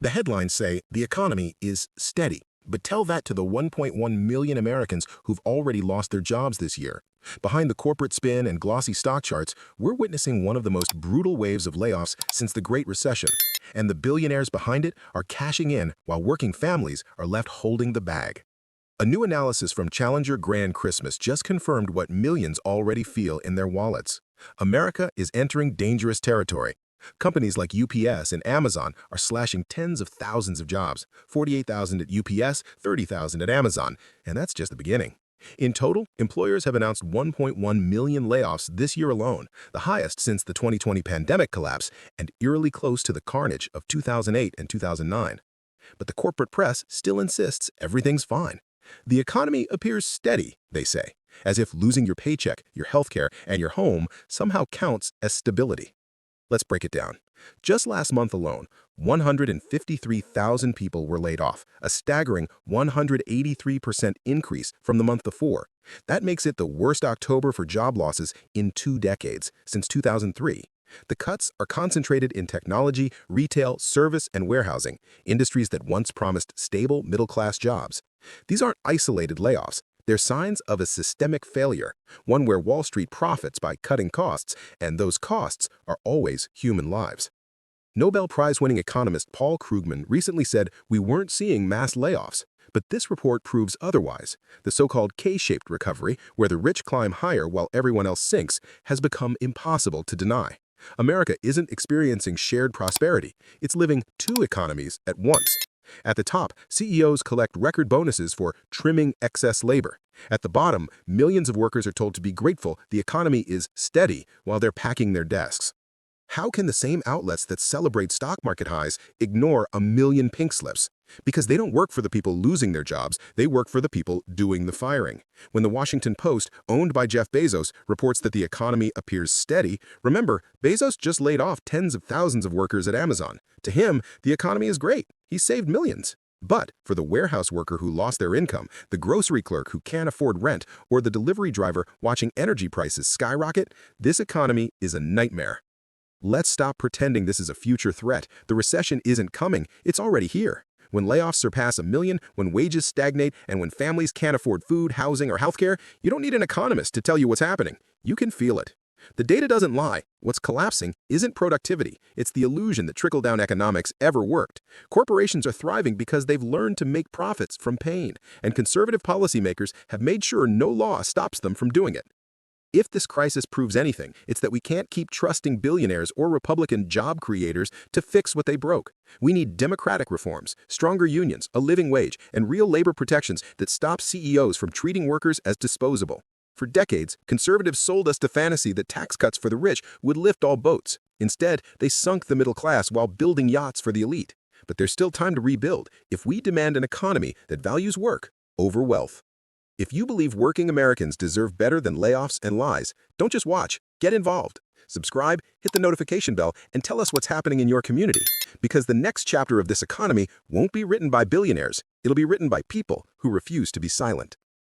The headlines say the economy is steady, but tell that to the 1.1 million Americans who've already lost their jobs this year. Behind the corporate spin and glossy stock charts, we're witnessing one of the most brutal waves of layoffs since the Great Recession. And the billionaires behind it are cashing in while working families are left holding the bag. A new analysis from Challenger Grand Christmas just confirmed what millions already feel in their wallets. America is entering dangerous territory. Companies like UPS and Amazon are slashing tens of thousands of jobs, 48,000 at UPS, 30,000 at Amazon, and that's just the beginning. In total, employers have announced 1.1 million layoffs this year alone, the highest since the 2020 pandemic collapse and eerily close to the carnage of 2008 and 2009. But the corporate press still insists everything's fine. The economy appears steady, they say, as if losing your paycheck, your healthcare, and your home somehow counts as stability. Let's break it down. Just last month alone, 153,000 people were laid off, a staggering 183% increase from the month before. That makes it the worst October for job losses in 2 decades, since 2003. The cuts are concentrated in technology, retail, service, and warehousing, industries that once promised stable middle-class jobs. These aren't isolated layoffs. They're signs of a systemic failure, one where Wall Street profits by cutting costs, and those costs are always human lives. Nobel Prize-winning economist Paul Krugman recently said we weren't seeing mass layoffs, but this report proves otherwise. The so-called K-shaped recovery, where the rich climb higher while everyone else sinks, has become impossible to deny. America isn't experiencing shared prosperity. It's living 2 economies at once. At the top, CEOs collect record bonuses for trimming excess labor. At the bottom, millions of workers are told to be grateful the economy is steady while they're packing their desks. How can the same outlets that celebrate stock market highs ignore a million pink slips? Because they don't work for the people losing their jobs, they work for the people doing the firing. When the Washington Post, owned by Jeff Bezos, reports that the economy appears steady, remember, Bezos just laid off tens of thousands of workers at Amazon. To him, the economy is great. He saved millions. But for the warehouse worker who lost their income, the grocery clerk who can't afford rent, or the delivery driver watching energy prices skyrocket, this economy is a nightmare. Let's stop pretending this is a future threat. The recession isn't coming, it's already here. When layoffs surpass 1 million, when wages stagnate, and when families can't afford food, housing, or healthcare, you don't need an economist to tell you what's happening. You can feel it. The data doesn't lie. What's collapsing isn't productivity. It's the illusion that trickle-down economics ever worked. Corporations are thriving because they've learned to make profits from pain, and conservative policymakers have made sure no law stops them from doing it. If this crisis proves anything, it's that we can't keep trusting billionaires or Republican job creators to fix what they broke. We need democratic reforms, stronger unions, a living wage, and real labor protections that stop CEOs from treating workers as disposable. For decades, conservatives sold us the fantasy that tax cuts for the rich would lift all boats. Instead, they sunk the middle class while building yachts for the elite. But there's still time to rebuild if we demand an economy that values work over wealth. If you believe working Americans deserve better than layoffs and lies, don't just watch, get involved. Subscribe, hit the notification bell, and tell us what's happening in your community. Because the next chapter of this economy won't be written by billionaires, it'll be written by people who refuse to be silent.